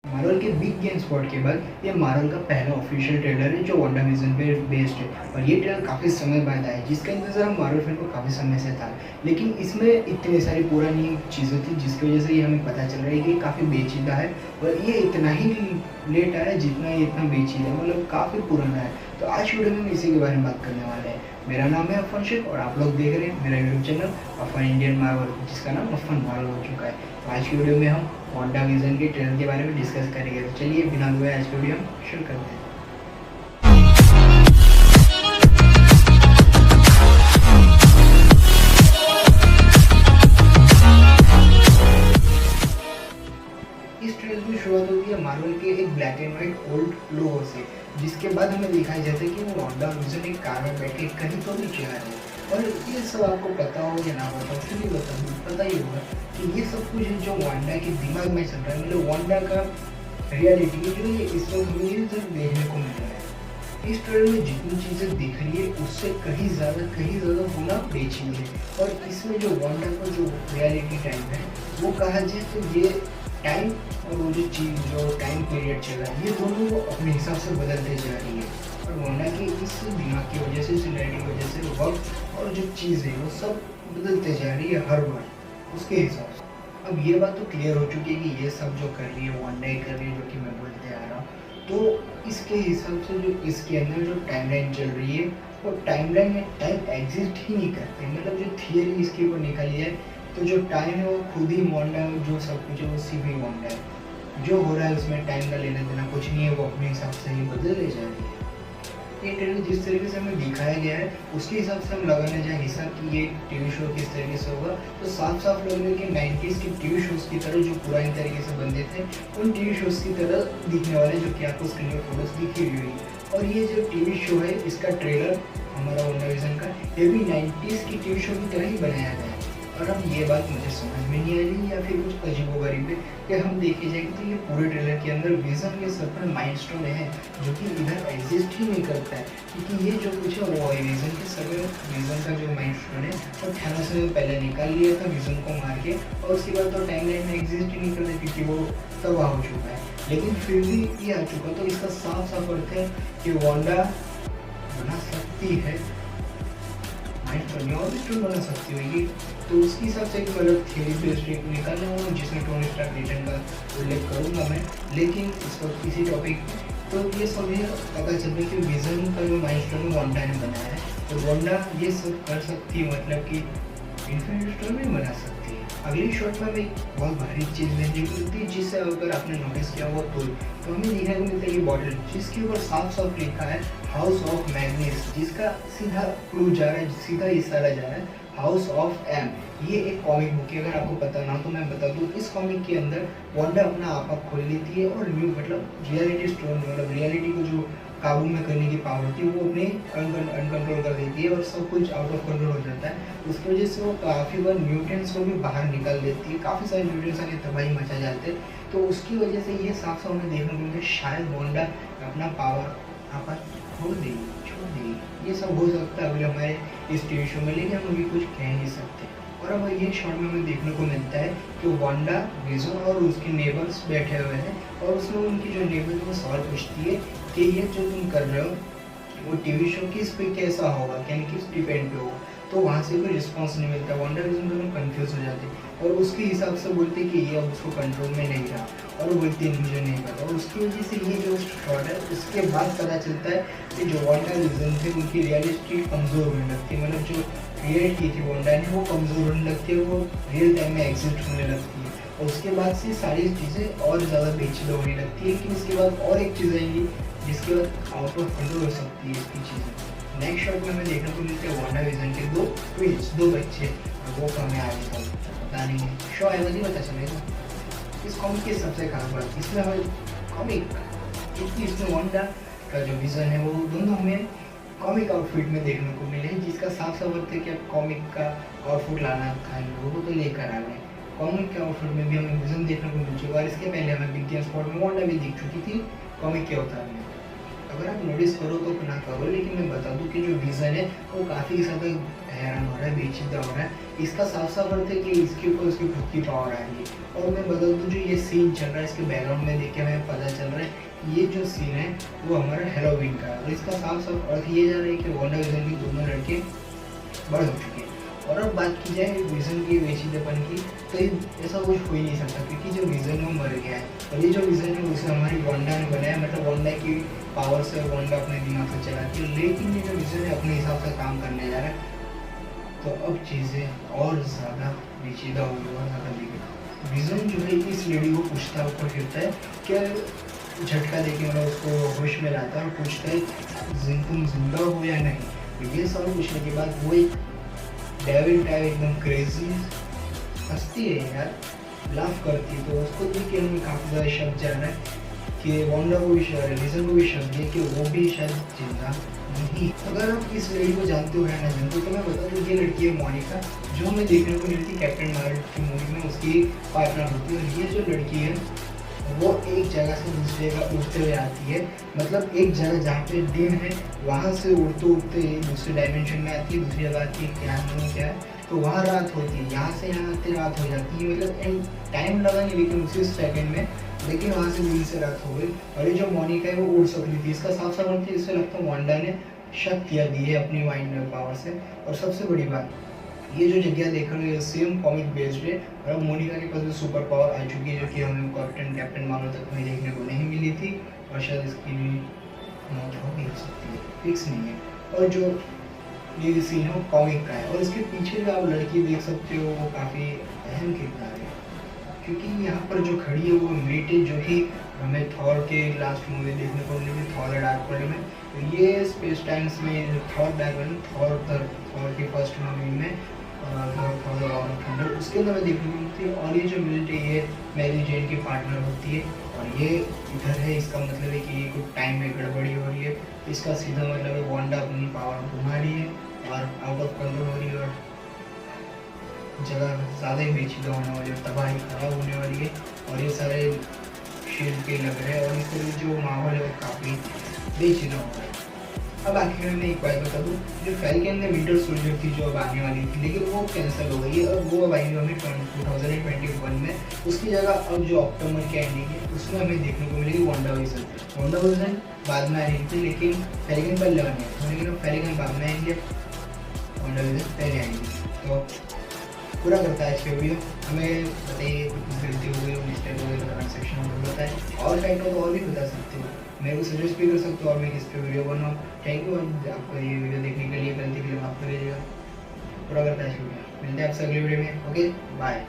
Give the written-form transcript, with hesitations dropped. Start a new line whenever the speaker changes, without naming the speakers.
Marvel के big game spot के बाद ये मार्वल का पहला ऑफिशियल ट्रेलर है जो वांडाविजन पे बेस्ड है। और ये ट्रेलर काफ़ी समय बाद आया जिसका इंतजार हम मार्वल फैन को काफ़ी समय से था। लेकिन इसमें इतनी सारी पुरानी चीज़ें थी जिसकी वजह से ये हमें पता चल रहा है कि ये काफ़ी पेचीदा है। और ये इतना ही लेट आया जितना ये इतना पेचीदा है, मतलब काफ़ी पुराना है। तो आज वीडियो में हम इसी के बारे में बात करने वाले हैं। मेरा नाम है अफन शेख और आप लोग देख रहे हैं मेरा YouTube channel often Indian Marvel, जिसका नाम अफन मार्वल हो चुका है। तो आज की वीडियो में हम वांडाविजन के ट्रेलर के बारे में डिस्कस करेंगे। तो चलिए बिना हुए आज की वीडियो हम शुरू करते हैं। इस ट्रेलर की शुरुआत होती है मार्वल के एक ब्लैक एंड व्हाइट ओल्ड लोगो से, जिसके बाद हमें दिखाई जाता है कि वो वांडाविजन एक कार में बैठ के कहीं तो भी जा रहे हैं। और ये सब आपको पता हो या ना पता हो, फिर भी पता ही होगा कि ये सब कुछ है जो वांडा के दिमाग में चल रहा है, मतलब वांडा का रियलिटी जो ये इस वक्त मुझे देखने को मिल रहा है। इस ट्रेलर में जितनी चीज़ें दिख रही है उससे कहीं ज़्यादा गुना पेचीदा है। और इसमें जो वांडा का जो रियलिटी टाइम है वो कहा जाए तो ये टाइम और वो जो चीज़ जो टाइम पीरियड चल रहा है ये दोनों वो अपने हिसाब से बदलते जा रही है। और वांडा के इस दिमाग की वजह से, इस रियलिटी की वजह से वक्त और जो चीज़ है वो सब बदलते जा रही है हर बार उसके हिसाब से। अब ये बात तो क्लियर हो चुकी है कि ये सब जो कर रही है वांडा ही कर रही है, जो कि मैं बोलते आ रहा हूँ। तो इसके हिसाब से जो इसके अंदर जो टाइमलाइन चल रही है वो टाइमलाइन में टाइम एग्जिस्ट ही नहीं करते। मतलब जो थियरी इसके ऊपर निकाली है तो जो टाइम है वो खुद ही वांडा है, जो सब कुछ है वो सिर्फ ही वांडा है। जो हो रहा है उसमें टाइम का लेना देना कुछ नहीं है, वो अपने हिसाब से ही बदलने जा रही है। ये ट्रेलर जिस तरीके से हमें दिखाया गया है उसके हिसाब से हम लगाने जाए हिसाब कि ये टीवी शो किस तरीके से होगा तो साफ साफ लग रहा है कि 90s के टीवी शोज की तरह जो पुराने तरीके से बनते थे उन टीवी शोज की तरह दिखने वाले, जो कि आपको स्क्रीन पर फोटोज दिखी हुई है। और ये जो टीवी शो है इसका ट्रेलर हमारा वांडाविजन का ये भी 90s की टीवी शो की तरह ही बनाया गया है। और अब ये बात मुझे समझ में नहीं आ रही या फिर कुछ अजीबोगरीब है कि हम देखे जाएंगे तो ये पूरे ट्रेलर के अंदर विजन के सर पर माइलस्टोन है जो कि इधर एग्जिस्ट ही नहीं करता है। क्योंकि ये जो कुछ है वो है विजन के सर में, विजन का जो माइलस्टोन है वो थैनोस ने पहले निकाल लिया था विजन को मार के, और उसके बाद तो टाइमलाइन में एग्जिस्ट ही नहीं करता क्योंकि वो तबाह हो चुका है। लेकिन फिर भी ये आ चुका, तो इसका साफ साफ अर्थ है कि वांडा बना सकती है और भी स्टोन बना सकती होगी। तो उसके हिसाब से एक अलग थियरी बेस्ड निकालना होगा जिसमें टोनी स्टार्क रिटर्न का उल्लेख करूँगा मैं। लेकिन इस वक्त किसी टॉपिक तो ये सब ये पता चल रहा है कि विजन का जो माइलस्टोन वांडा ने बनाया है तो वांडा ये सब कर सकती है, मतलब कि इन्फिनिटी स्टोन भी बना सकती है। अगली शॉट में एक बहुत भारी चीज़ देखने को मिलती है जिससे अगर आपने नोटिस किया हुआ तो हमें देखने को मिलता है ये बॉटल जिसके ऊपर साफ साफ लिखा है हाउस ऑफ मैग्नेस, जिसका सीधा क्लू जा रहा है, सीधा इशारा जा रहा है हाउस ऑफ एम। ये एक कॉमिक बुक है, अगर आपको पता ना तो मैं बता दूँ। इस कॉमिक के अंदर वांडा अपना आपा खोल लेती है और न्यू मतलब रियलिटी स्टोन, मतलब रियलिटी को जो काबू में करने की पावर होती है वो अपने अनकंट्रोल कर देती है और सब कुछ आउट ऑफ कंट्रोल हो जाता है। उसकी वजह से वो काफ़ी बार म्यूटेंट्स को भी बाहर निकाल देती है, काफ़ी सारे म्यूटेंट्स आके तबाही मचा जाते हैं। तो उसकी वजह से ये साफ साफ हमें देखने को मिलता है शायद वांडा अपना पावर आपा छोड़ देगी। ये सब हो सकता है अभी हमारे इस टीवी शो में, लेकिन हम अभी कुछ कह नहीं सकते। और अब ये शॉट में हमें देखने को मिलता है कि वांडा, विजन और उसके नेबर्स बैठे हुए हैं और उसमें उनकी जो नेबर वो सवाल पूछती है कि ये जो तुम कर रहे हो वो टीवी शो किस पे कैसा होगा, यानी किस डिपेंड पे होगा। तो वहाँ से कोई रिस्पॉन्स नहीं मिलता, वांडा विजन दोनों कन्फ्यूज हो जाते और उसके हिसाब से बोलते कि ये अब उसको कंट्रोल में नहीं रहा और वो बोलती मुझे नहीं पता। और उसकी वजह से ये जो शॉट है उसके बाद पता चलता है कि जो वांडा विजन थे उनकी रियलिटी कमज़ोर होने लगती है, मतलब जो क्रिएट की थी वांडा ने वो कमज़ोर होने लगती है, वो रियल टाइम में एग्जिस्ट होने लगती है। और उसके बाद से सारी चीज़ें और ज़्यादा पेचीदा होने लगती है। लेकिन इसके बाद और एक चीज़ आएगी जिसके बाद आउट ऑफ कंट्रोल हो सकती है इसकी चीज़ें। नेक्स्ट शॉट में हमें देखने को मिलते हैं वांडा विजन के दो ट्विंस, दो बच्चे, वो हमें आगे तक पता नहीं है, शो आएगा नहीं पता चलेगा। इस कॉमिक की सबसे खास बात इसमें हमें कॉमिक क्योंकि इसमें वांडा का जो विजन है वो दोनों हमें कॉमिक आउटफिट में देखने को मिले हैं, जिसका साफ साफ अर्थ है कि अब कॉमिक का आउटफिट लाना था लोगों को तो लेकर आ गए। कॉमिक के आउटफिट में भी हमें विजन देखने को मिल चुका है और इसके पहले हमें बिग गेम स्पॉट में वांडा भी दिख चुकी थी कॉमिक के अवतार में। अगर आप नोटिस करो तो ना करो, लेकिन मैं बता दूं कि जो विजन है वो काफ़ी ज़्यादा हैरान हो रहा है, बेचिदा हो रहा है। इसका साफ साफ अर्थ है कि इसके ऊपर उसकी खुद की पावर आ रही है। और मैं बता दूं जो ये सीन चल रहा है इसके बैकग्राउंड में देख के हमें ये जो सीन है वो हमारा हैलोवीन का है, और इसका साफ साफ अर्थ ये जा रहा है कि वांडा विजन के दोनों लड़के बड़े हो चुके हैं। और अब बात की जाए विजन की वेशीदेपन की, तो ऐसा कुछ हो ही नहीं सकता, क्योंकि जो विजन है वो मर गया है, और ये जो विजन है उसे हमारी वांडा ने बनाया, मतलब वांडा की पावर से वांडा अपने दिमाग से चलाती है, लेकिन ये जो विजन है अपने हिसाब से काम करने जा रहा है। तो अब चीज़ें और ज़्यादा पेचीदा हो गई, और ज़्यादा बिगड़ी। विजन जो है इस लेडी को पूछता है, ऊपर गिरता है, क्या झटका देके मतलब उसको होश में लाता है और पूछता है तुम जिंदा हो या नहीं। तो ये सवाल पूछने के बाद वो एक डेविल टाइप एकदम क्रेजी हंसती है यार, लाफ करती है। तो उसको देख के हमें काफ़ी ज़्यादा शक जा रहा है कि वांडा को भी रीजन को भी शक है कि वो भी शायद जिंदा नहीं। अगर आप इस लड़की को जानते हो या ना जानते हो तो मैं बता दूँ, ये लड़की है मोनिका, जो हमें देखने को मिलती है कैप्टन मार्वल की मूवी में, उसकी पार्टनर होती है। और ये जो लड़की है वो एक जगह से दूसरी जगह उड़ते हुए आती है, मतलब एक जगह जहाँ पे दिन है वहाँ से उड़ते उड़ते दूसरे डायमेंशन में आती है, दूसरी जगह आती है क्या नहीं क्या है, तो वहाँ रात होती है, यहाँ से यहाँ आते रात हो जाती है, मतलब टाइम लगा नहीं लेकिन उसी सेकंड में, लेकिन वहाँ से दिन से रात हो गई। और ये जो मोनिका है वो उड़ सकती थी, इसका साफ साफ मतलब इससे लगता है वांडा ने शक किया दी है अपनी माइंड पावर से। और सबसे बड़ी बात, ये जो जगह देख रहे हो सेम कॉमिक बेस्ड है, और अब मोनिका के पास भी सुपर पावर आ चुकी है, जो कि हमें कैप्टन मार्वल तक में देखने को नहीं मिली थी, और शायद इसकी भी मौत हो भी सकती है, फिक्स नहीं है। और जो ये सीन है वो कॉमिक का है, और इसके पीछे जो आप लड़की देख सकते हो वो काफ़ी अहम किरदार है, क्योंकि यहाँ पर जो खड़ी है वो मेट, जो कि हमें थॉर के लास्ट मूवी देखने को मिली थी, थॉर डार्क वर्ल्ड में। तो ये स्पेस टाइम्स में थॉर डार्क वर्ल्ड, थॉर की फर्स्ट मूवी में उसके अंदर देखने को मिलती है। और ये जो मिलती है ये मैरी जेन की पार्टनर होती है, और ये इधर है, इसका मतलब है कि ये कुछ टाइम में गड़बड़ी हो रही है, इसका सीधा मतलब है वांडा अपनी पावर घुमा रही है और आउट ऑफ कंट्रोल हो रही है, और जगह ज़्यादा ही पेचीदा होने वाली है, तबाही खराब होने वाली है, और ये सारे शील्ड के लग रहे हैं, और इसके लिए जो माहौल है वो काफ़ी पेचीदा हो रहा है। अब आखिर में मैं एक बात बता दूँ, जो फैल्कन में विंटर सोल्जर थी जो अब आने वाली थी, लेकिन वो कैंसिल हो गई है, और वो अब आएंगे हमें 2021 में। उसकी जगह अब जो अक्टूबर की एंडिंग है उसमें हमें देखने को मिलेगी वांडा विजन बाद में आने थी, लेकिन फैल्कन पहले आने थे, लेकिन अब फैल्कन बाद में आएंगे, वांडा विजन पहले आएंगे। तो पूरा करता है इसके वीडियो, हमें बताइए कुछ गलती हो गई हो, मिस्टेक हो गई तो कमेंट सेक्शन में बताएं, और टाइप हो तो और भी बता सकते हो, मेरे को सजेस्ट भी कर सकते हो और मैं किस पे वीडियो बनाऊँ। थैंक यू आपको ये वीडियो देखने के लिए, गलती के लिए माफ़ करिएगा। पूरा करता है इसके वीडियो, मिलते हैं आपसे अगले वीडियो में। Okay bye.